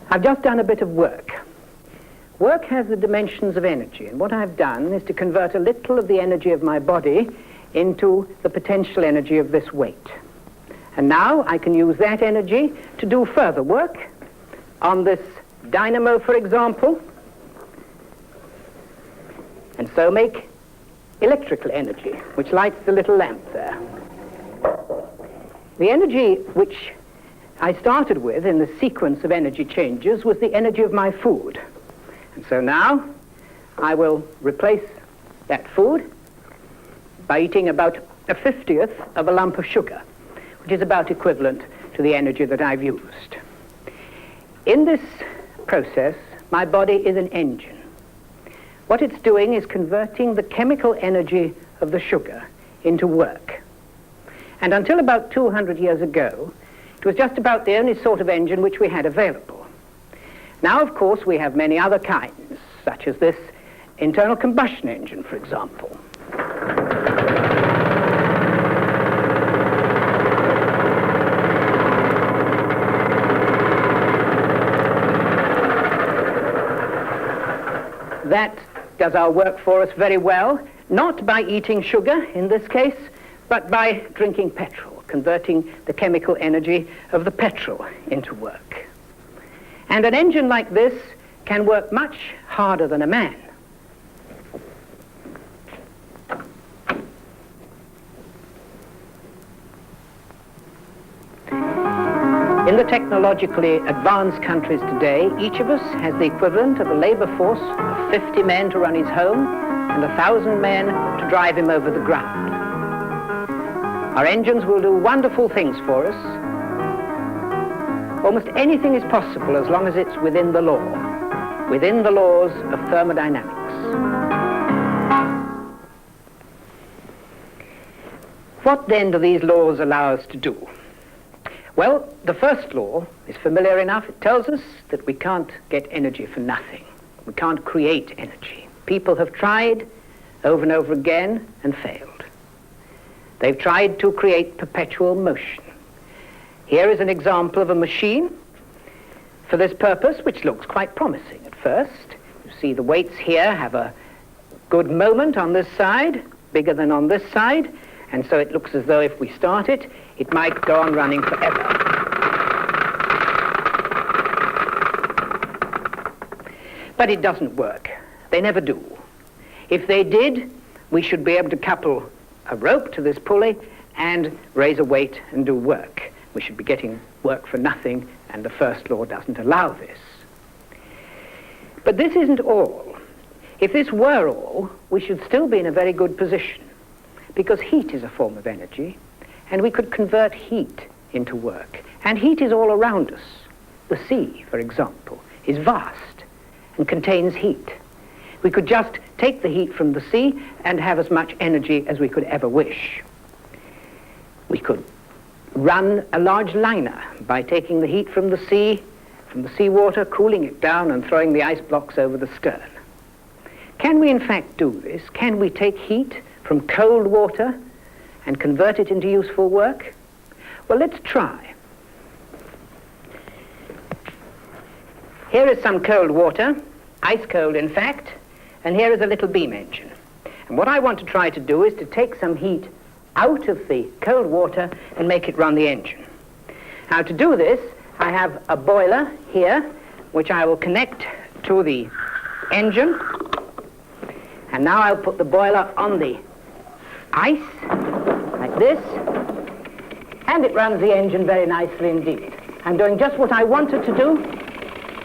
I've just done a bit of work. Work has the dimensions of energy, and what I've done is to convert a little of the energy of my body into the potential energy of this weight. And now I can use that energy to do further work on this dynamo, for example, and so make electrical energy, which lights the little lamp there. The energy which I started with in the sequence of energy changes was the energy of my food. And so now I will replace that food by eating about a 50th of a lump of sugar, which is about equivalent to the energy that I've used. In this process, my body is an engine. What it's doing is converting the chemical energy of the sugar into work. And until about 200 years ago, it was just about the only sort of engine which we had available. Now, of course, we have many other kinds, such as this internal combustion engine, for example. That does our work for us very well, not by eating sugar in this case, but by drinking petrol, converting the chemical energy of the petrol into work. And an engine like this can work much harder than a man. In the technologically advanced countries today, each of us has the equivalent of a labor force of 50 men to run his home and 1,000 men to drive him over the ground. Our engines will do wonderful things for us. Almost anything is possible as long as it's within the law, within the laws of thermodynamics. What then do these laws allow us to do? Well, the first law is familiar enough. It tells us that we can't get energy for nothing. We can't create energy. People have tried over and over again and failed. They've tried to create perpetual motion. Here is an example of a machine for this purpose, which looks quite promising at first. You see the weights here have a good moment on this side, bigger than on this side, and so it looks as though if we start it, it might go on running forever. But it doesn't work. They never do. If they did, we should be able to couple a rope to this pulley and raise a weight and do work. We should be getting work for nothing, and the first law doesn't allow this. But this isn't all. If this were all, we should still be in a very good position, because heat is a form of energy, and we could convert heat into work. And heat is all around us. The sea, for example, is vast and contains heat. We could just take the heat from the sea and have as much energy as we could ever wish. We could run a large liner by taking the heat from the seawater, cooling it down and throwing the ice blocks over the stern. Can we in fact do this? Can we take heat from cold water and convert it into useful work? Well, let's try. Here is some cold water, ice cold in fact, and here is a little beam engine. And what I want to try to do is to take some heat out of the cold water and make it run the engine. Now, to do this, I have a boiler here, which I will connect to the engine. And now I'll put the boiler on the ice, like this, and it runs the engine very nicely indeed. I'm doing just what I wanted to do.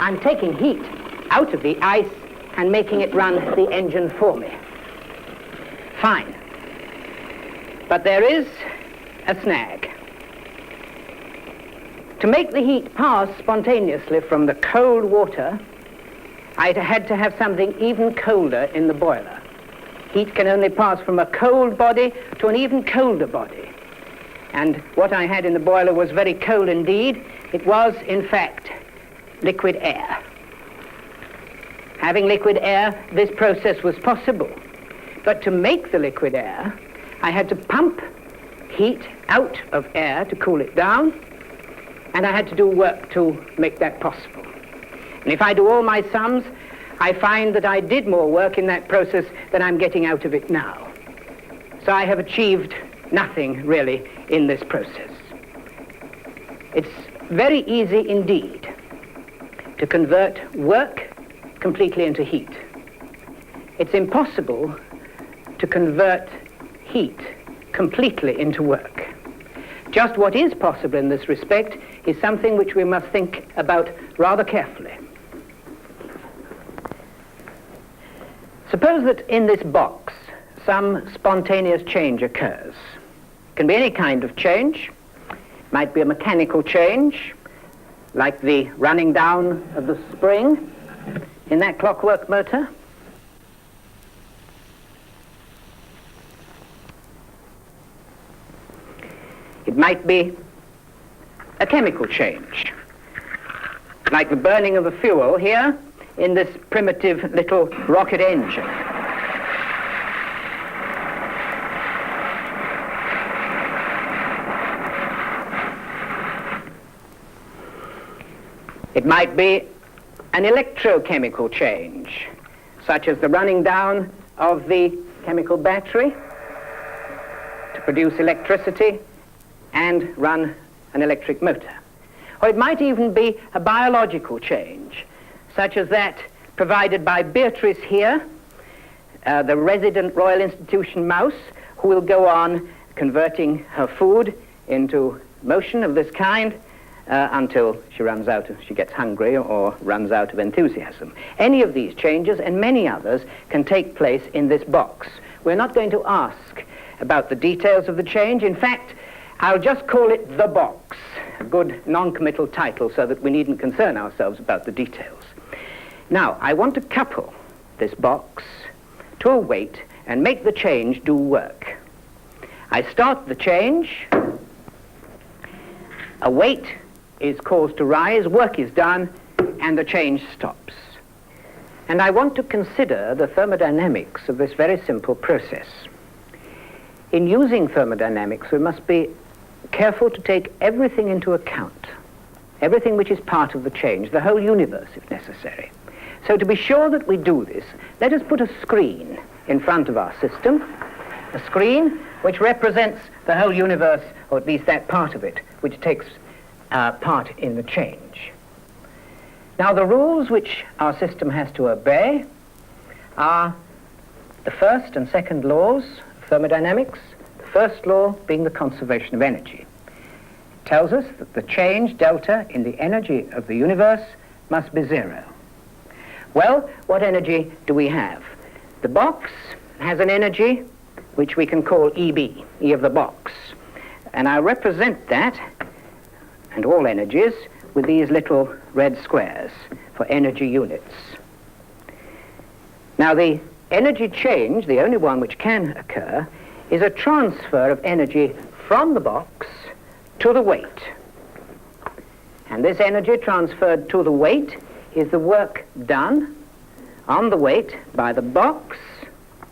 I'm taking heat out of the ice and making it run the engine for me. Fine. But there is a snag. To make the heat pass spontaneously from the cold water, I had to have something even colder in the boiler. Heat can only pass from a cold body to an even colder body. And what I had in the boiler was very cold indeed. It was, in fact, liquid air. Having liquid air, this process was possible. But to make the liquid air, I had to pump heat out of air to cool it down, and I had to do work to make that possible. And if I do all my sums, I find that I did more work in that process than I'm getting out of it now. So I have achieved nothing, really, in this process. It's very easy indeed to convert work completely into heat. It's impossible to convert heat completely into work. Just what is possible in this respect is something which we must think about rather carefully. Suppose that in this box some spontaneous change occurs. It can be any kind of change. It might be a mechanical change, like the running down of the spring in that clockwork motor. It might be a chemical change, like the burning of the fuel here in this primitive little rocket engine. It might be an electrochemical change, such as the running down of the chemical battery to produce electricity and run an electric motor. Or it might even be a biological change, such as that provided by Beatrice here, the resident Royal Institution mouse, who will go on converting her food into motion of this kind until she gets hungry or runs out of enthusiasm. Any of these changes and many others can take place in this box. We're not going to ask about the details of the change. In fact, I'll just call it the box, a good non-committal title so that we needn't concern ourselves about the details. Now, I want to couple this box to a weight and make the change do work. I start the change, a weight is caused to rise, work is done, and the change stops. And I want to consider the thermodynamics of this very simple process. In using thermodynamics, we must be careful to take everything into account, everything which is part of the change, the whole universe if necessary. So to be sure that we do this, let us put a screen in front of our system, a screen which represents the whole universe, or at least that part of it, which takes part in the change. Now the rules which our system has to obey are the first and second laws of thermodynamics, the first law being the conservation of energy. It tells us that the change delta in the energy of the universe must be zero. Well, what energy do we have? The box has an energy which we can call EB, E of the box. And I'll represent that and all energies with these little red squares for energy units. Now the energy change, the only one which can occur, is a transfer of energy from the box to the weight. And this energy transferred to the weight is the work done on the weight by the box.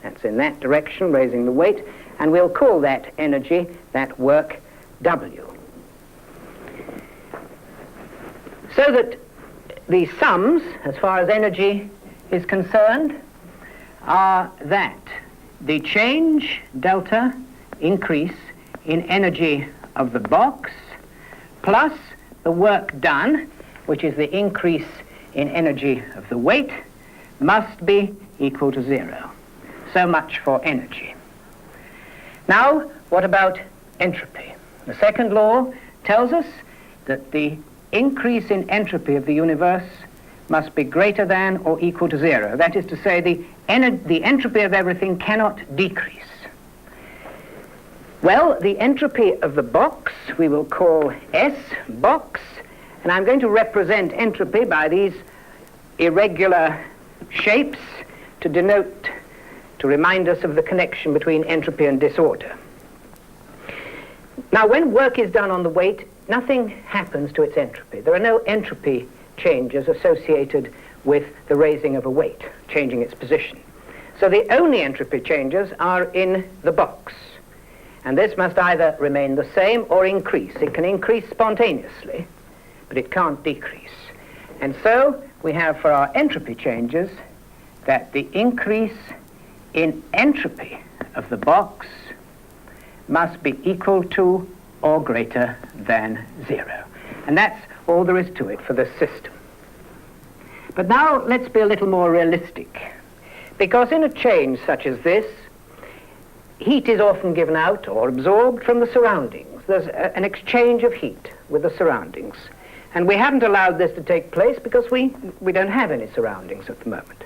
That's in that direction, raising the weight, and we'll call that energy, that work, W. So that the sums, as far as energy is concerned, are that the change, delta, increase in energy of the box, plus the work done, which is the increase in energy of the weight, must be equal to zero. So much for energy. Now, what about entropy? The second law tells us that the increase in entropy of the universe must be greater than or equal to zero. That is to say, the entropy of everything cannot decrease. Well, the entropy of the box we will call S box, and I'm going to represent entropy by these irregular shapes to denote, to remind us of the connection between entropy and disorder. Now, when work is done on the weight, nothing happens to its entropy. There are no entropy changes associated with the raising of a weight, changing its position. So the only entropy changes are in the box. And this must either remain the same or increase. It can increase spontaneously, but it can't decrease. And so we have for our entropy changes that the increase in entropy of the box must be equal to or greater than 0. And that's all there is to it for this system. But now let's be a little more realistic, because in a change such as this, heat is often given out or absorbed from the surroundings. There's an exchange of heat with the surroundings. And we haven't allowed this to take place because we don't have any surroundings at the moment.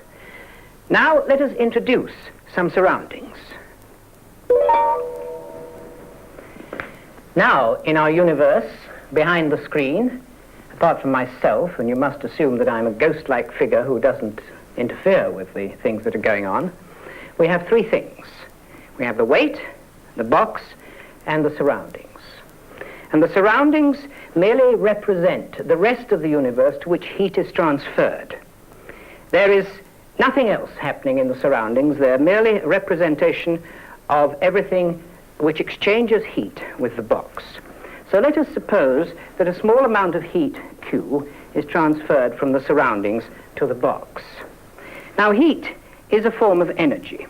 Now let us introduce some surroundings. Now, in our universe, behind the screen, apart from myself, and you must assume that I'm a ghost-like figure who doesn't interfere with the things that are going on, we have three things. We have the weight, the box, and the surroundings. And the surroundings merely represent the rest of the universe to which heat is transferred. There is nothing else happening in the surroundings. They're merely a representation of everything which exchanges heat with the box. So let us suppose that a small amount of heat, Q, is transferred from the surroundings to the box. Now, heat is a form of energy.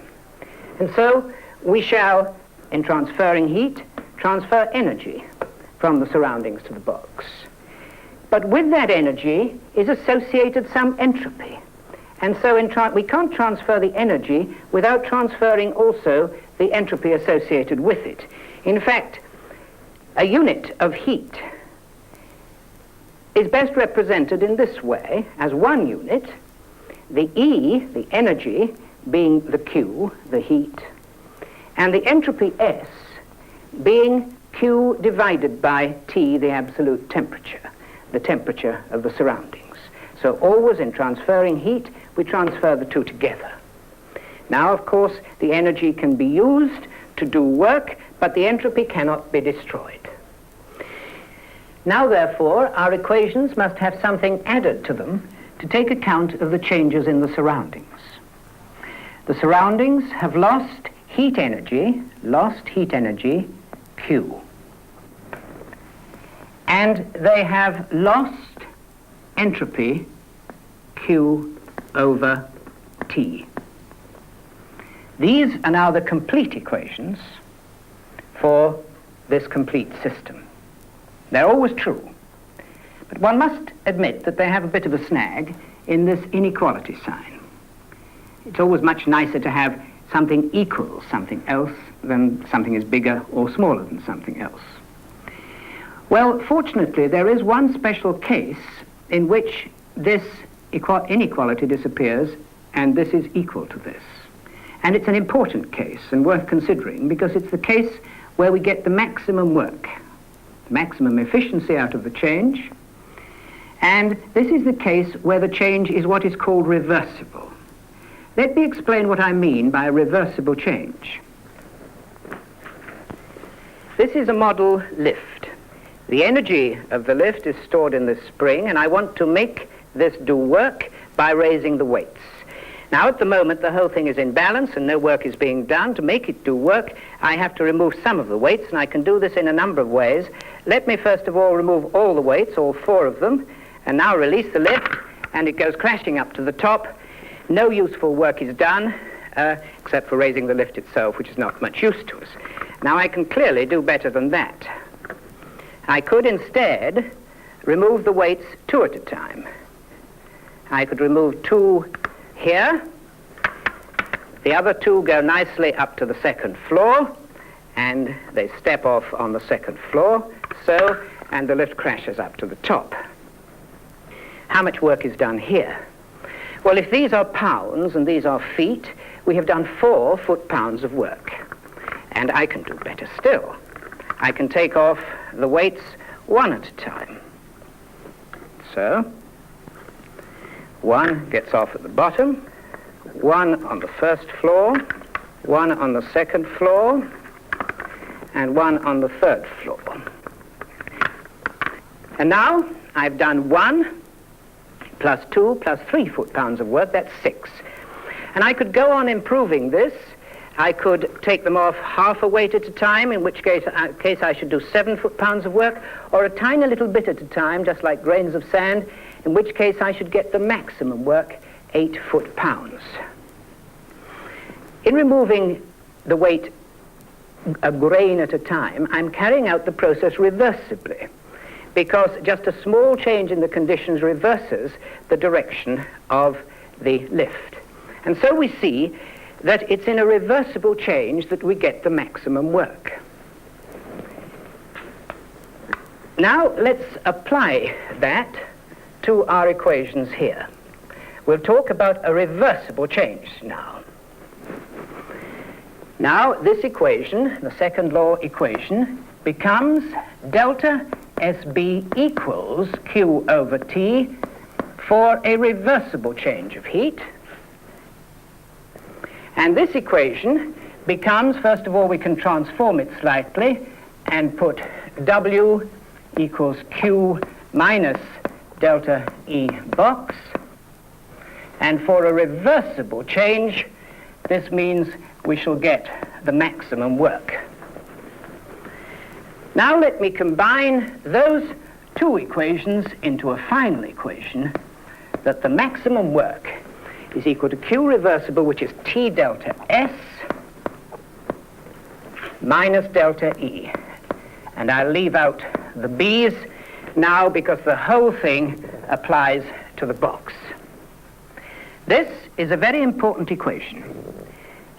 And so we shall, in transferring heat, transfer energy from the surroundings to the box. But with that energy is associated some entropy. And so we can't transfer the energy without transferring also the entropy associated with it. In fact, a unit of heat is best represented in this way as one unit, the E, the energy, being the Q, the heat, and the entropy S being Q divided by T, the absolute temperature, the temperature of the surroundings. So always in transferring heat, we transfer the two together. Now, of course, the energy can be used to do work, but the entropy cannot be destroyed. Now, therefore, our equations must have something added to them to take account of the changes in the surroundings. The surroundings have lost heat energy, Q. And they have lost entropy, Q over T. These are now the complete equations for this complete system. They're always true. But one must admit that they have a bit of a snag in this inequality sign. It's always much nicer to have something equals something else than something is bigger or smaller than something else. Well, fortunately, there is one special case in which this inequality disappears and this is equal to this. And it's an important case and worth considering because it's the case where we get the maximum work, maximum efficiency out of the change. And this is the case where the change is what is called reversible. Let me explain what I mean by a reversible change. This is a model lift. The energy of the lift is stored in this spring, and I want to make this do work by raising the weights. Now, at the moment, the whole thing is in balance and no work is being done. To make it do work, I have to remove some of the weights, and I can do this in a number of ways. Let me first of all remove all the weights, all 4 of them, and now release the lift, and it goes crashing up to the top. No useful work is done, except for raising the lift itself, which is not much use to us. Now, I can clearly do better than that. I could instead remove the weights 2 at a time. I could remove 2 here. The other 2 go nicely up to the 2nd floor, and they step off on the 2nd floor, so, and the lift crashes up to the top. How much work is done here? Well, if these are pounds and these are feet, we have done 4 foot-pounds of work. And I can do better still. I can take off the weights 1 at a time. So, 1 gets off at the bottom, 1 on the 1st floor, 1 on the 2nd floor, and 1 on the 3rd floor. And now I've done 1 plus 2 plus 3 foot-pounds of work, that's 6. And I could go on improving this. I could take them off half a weight at a time, in which case I should do 7 foot-pounds of work, or a tiny little bit at a time, just like grains of sand, in which case I should get the maximum work, 8 foot-pounds. In removing the weight a grain at a time, I'm carrying out the process reversibly, because just a small change in the conditions reverses the direction of the lift. And so we see that it's in a reversible change that we get the maximum work. Now let's apply that to our equations here. We'll talk about a reversible change now. Now this equation, the second law equation, becomes delta SB equals Q over T for a reversible change of heat. And this equation becomes, first of all, we can transform it slightly and put W equals Q minus delta E box. And for a reversible change, this means we shall get the maximum work. Now let me combine those two equations into a final equation that the maximum work is equal to Q reversible, which is T delta S minus delta E. And I'll leave out the B's now because the whole thing applies to the box. This is a very important equation.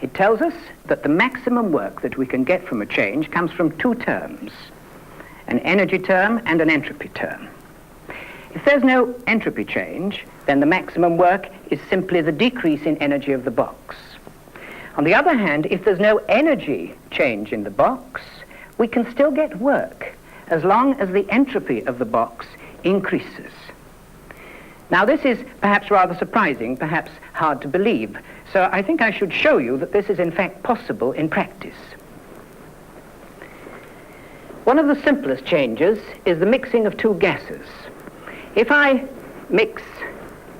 It tells us that the maximum work that we can get from a change comes from two terms, an energy term and an entropy term. If there's no entropy change, then the maximum work is simply the decrease in energy of the box. On the other hand, if there's no energy change in the box, we can still get work as long as the entropy of the box increases. Now this is perhaps rather surprising, perhaps hard to believe, so I think I should show you that this is in fact possible in practice. One of the simplest changes is the mixing of two gases. If I mix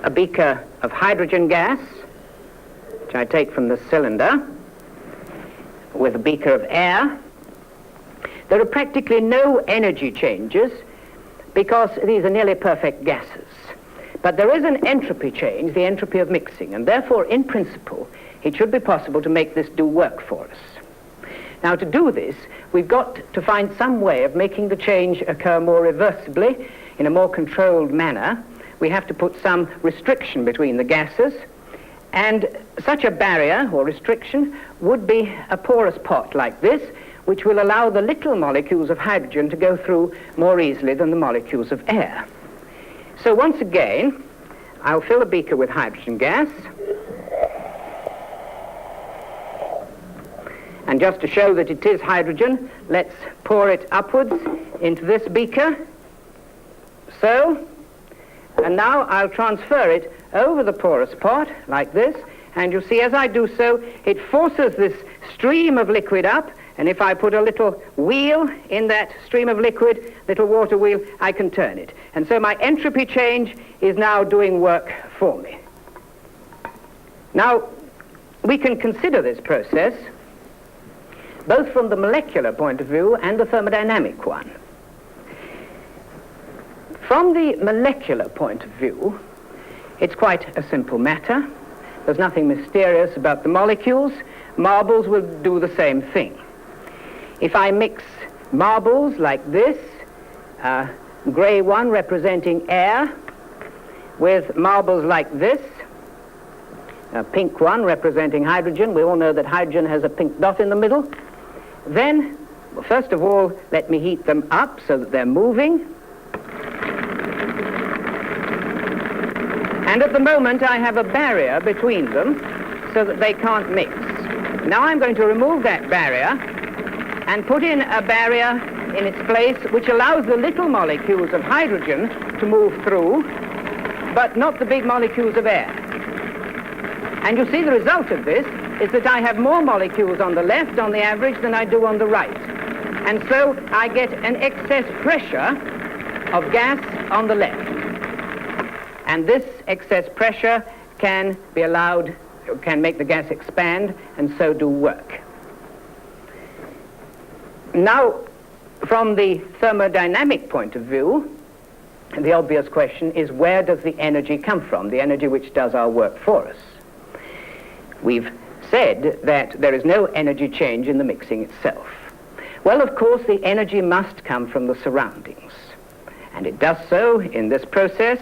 a beaker of hydrogen gas, which I take from the cylinder, with a beaker of air, there are practically no energy changes because these are nearly perfect gases. But there is an entropy change, the entropy of mixing, and therefore, in principle, it should be possible to make this do work for us. Now, to do this, we've got to find some way of making the change occur more reversibly, in a more controlled manner. We have to put some restriction between the gases, and such a barrier or restriction would be a porous pot like this, which will allow the little molecules of hydrogen to go through more easily than the molecules of air. So once again, I'll fill a beaker with hydrogen gas. And just to show that it is hydrogen, let's pour it upwards into this beaker. So, and now I'll transfer it over the porous pot like this, and you'll see as I do so, it forces this stream of liquid up, and if I put a little wheel in that stream of liquid, little water wheel, I can turn it. And so my entropy change is now doing work for me. Now, we can consider this process both from the molecular point of view and the thermodynamic one. From the molecular point of view, it's quite a simple matter. There's nothing mysterious about the molecules. Marbles will do the same thing. If I mix marbles like this, gray one representing air, with marbles like this, a pink one representing hydrogen, we all know that hydrogen has a pink dot in the middle, then, first of all, let me heat them up so that they're moving. And at the moment, I have a barrier between them so that they can't mix. Now I'm going to remove that barrier and put in a barrier in its place which allows the little molecules of hydrogen to move through, but not the big molecules of air. And you see the result of this is that I have more molecules on the left on the average than I do on the right. And so I get an excess pressure of gas on the left. And this excess pressure can be allowed, can make the gas expand and so do work. Now, from the thermodynamic point of view, the obvious question is, where does the energy come from, the energy which does our work for us? We've said that there is no energy change in the mixing itself. Well, of course, the energy must come from the surroundings. And it does so in this process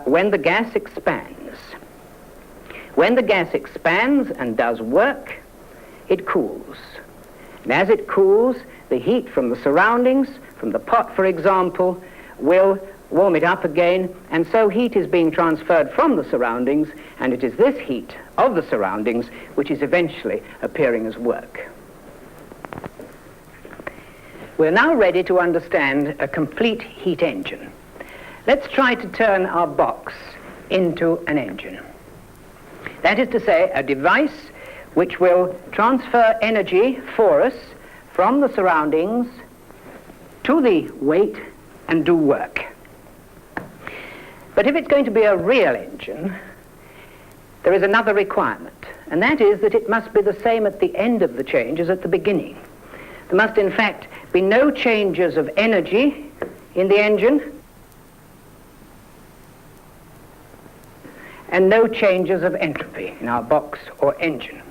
when the gas expands. When the gas expands and does work, it cools. And as it cools, the heat from the surroundings, from the pot, for example, will warm it up again, and so heat is being transferred from the surroundings, and it is this heat of the surroundings which is eventually appearing as work. We're now ready to understand a complete heat engine. Let's try to turn our box into an engine. That is to say, a device which will transfer energy for us from the surroundings to the weight and do work. But if it's going to be a real engine, there is another requirement, and that is that it must be the same at the end of the change as at the beginning. There must, in fact, be no changes of energy in the engine and no changes of entropy in our box or engine.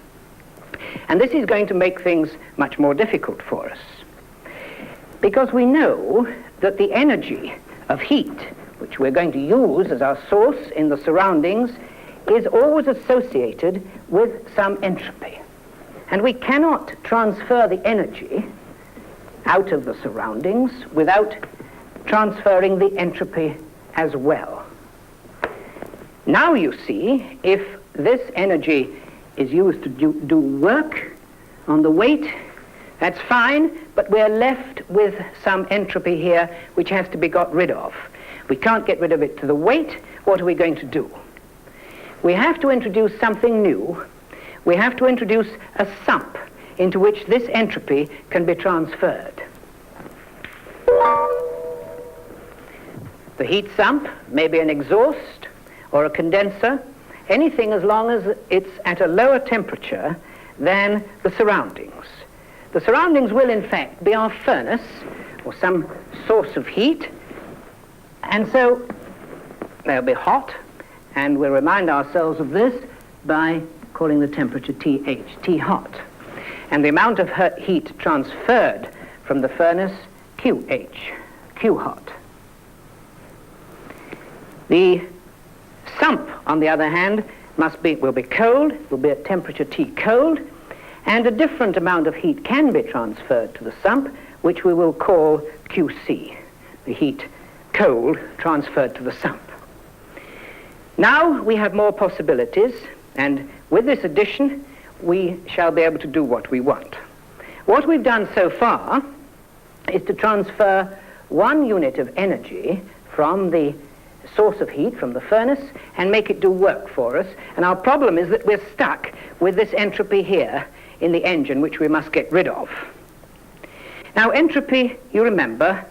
And this is going to make things much more difficult for us, because we know that the energy of heat, which we're going to use as our source in the surroundings, is always associated with some entropy. And we cannot transfer the energy out of the surroundings without transferring the entropy as well. Now you see, if this energy is used to do work on the weight, that's fine, but we're left with some entropy here which has to be got rid of. We can't get rid of it to the weight. What are we going to do? We have to introduce something new. We have to introduce a sump into which this entropy can be transferred. The heat sump may be an exhaust or a condenser, anything as long as it's at a lower temperature than the surroundings. The surroundings will, in fact, be our furnace or some source of heat, and so they'll be hot, and we'll remind ourselves of this by calling the temperature TH, T hot, and the amount of heat transferred from the furnace, QH, Q hot. The sump, on the other hand, will be cold, will be at temperature T cold, and a different amount of heat can be transferred to the sump, which we will call QC, the heat cold transferred to the sump. Now we have more possibilities, and with this addition, we shall be able to do what we want. What we've done so far is to transfer 1 unit of energy from the source of heat, from the furnace, and make it do work for us. And our problem is that we're stuck with this entropy here in the engine, which we must get rid of. Now, entropy, you remember,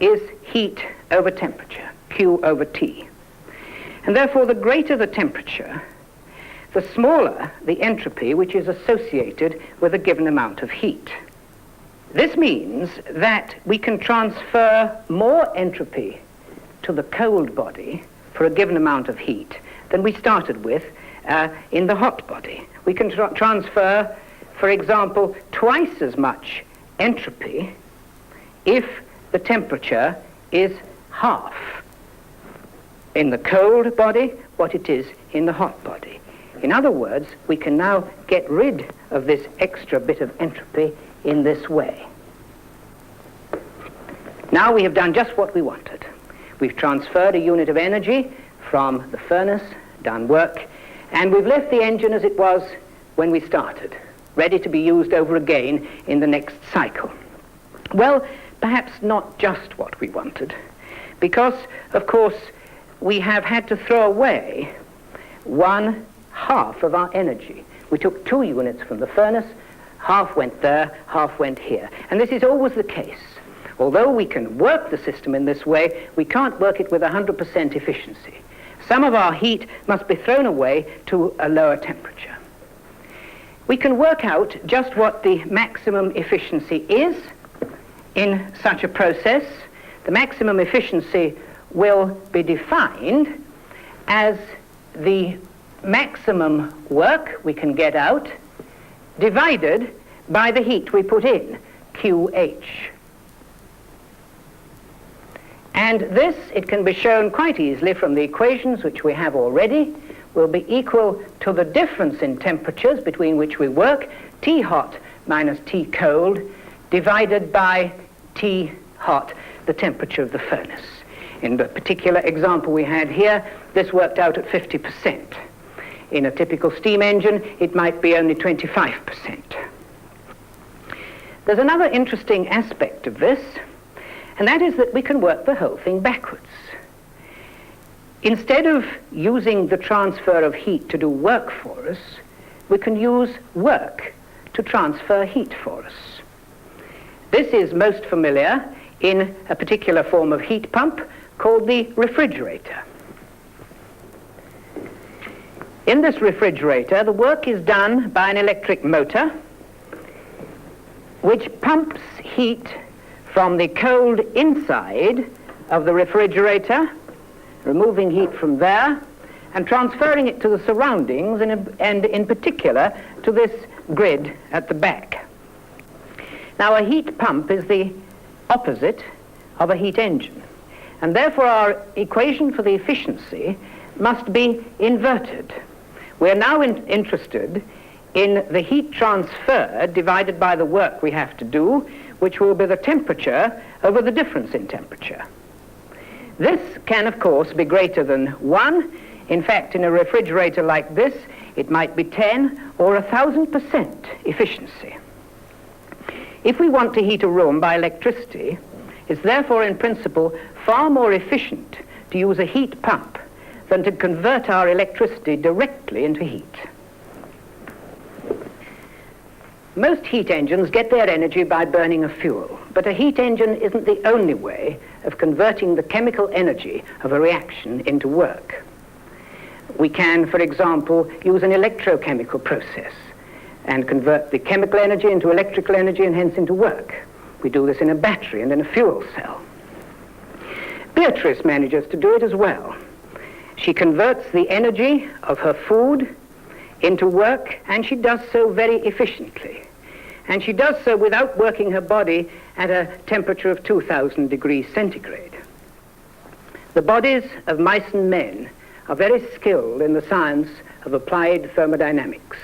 is heat over temperature, Q over T. And therefore, the greater the temperature, the smaller the entropy which is associated with a given amount of heat. This means that we can transfer more entropy to the cold body for a given amount of heat than we started with in the hot body. We can transfer, for example, twice as much entropy if the temperature is half in the cold body what it is in the hot body. In other words, we can now get rid of this extra bit of entropy in this way. Now we have done just what we wanted. We've transferred a unit of energy from the furnace, done work, and we've left the engine as it was when we started, ready to be used over again in the next cycle. Well, perhaps not just what we wanted, because, of course, we have had to throw away 1/2 of our energy. We took 2 units from the furnace, half went there, half went here. And this is always the case. Although we can work the system in this way, we can't work it with 100% efficiency. Some of our heat must be thrown away to a lower temperature. We can work out just what the maximum efficiency is in such a process. The maximum efficiency will be defined as the maximum work we can get out divided by the heat we put in, QH. And this, it can be shown quite easily from the equations which we have already, will be equal to the difference in temperatures between which we work, T hot minus T cold, divided by T hot, the temperature of the furnace. In the particular example we had here, this worked out at 50%. In a typical steam engine, it might be only 25%. There's another interesting aspect of this, and that is that we can work the whole thing backwards. Instead of using the transfer of heat to do work for us, we can use work to transfer heat for us. This is most familiar in a particular form of heat pump called the refrigerator. In this refrigerator, the work is done by an electric motor which pumps heat from the cold inside of the refrigerator, removing heat from there and transferring it to the surroundings and in particular to this grid at the back. Now, a heat pump is the opposite of a heat engine, and therefore our equation for the efficiency must be inverted. We're now interested in the heat transfer divided by the work we have to do, which will be the temperature over the difference in temperature. This can, of course, be greater than 1. In fact, in a refrigerator like this, it might be 10 or 1,000% efficiency. If we want to heat a room by electricity, it's therefore in principle far more efficient to use a heat pump than to convert our electricity directly into heat. Most heat engines get their energy by burning a fuel, but a heat engine isn't the only way of converting the chemical energy of a reaction into work. We can, for example, use an electrochemical process and convert the chemical energy into electrical energy and hence into work. We do this in a battery and in a fuel cell. Beatrice manages to do it as well. She converts the energy of her food into work, and she does so very efficiently. And she does so without working her body at a temperature of 2,000 degrees centigrade. The bodies of mice and men are very skilled in the science of applied thermodynamics.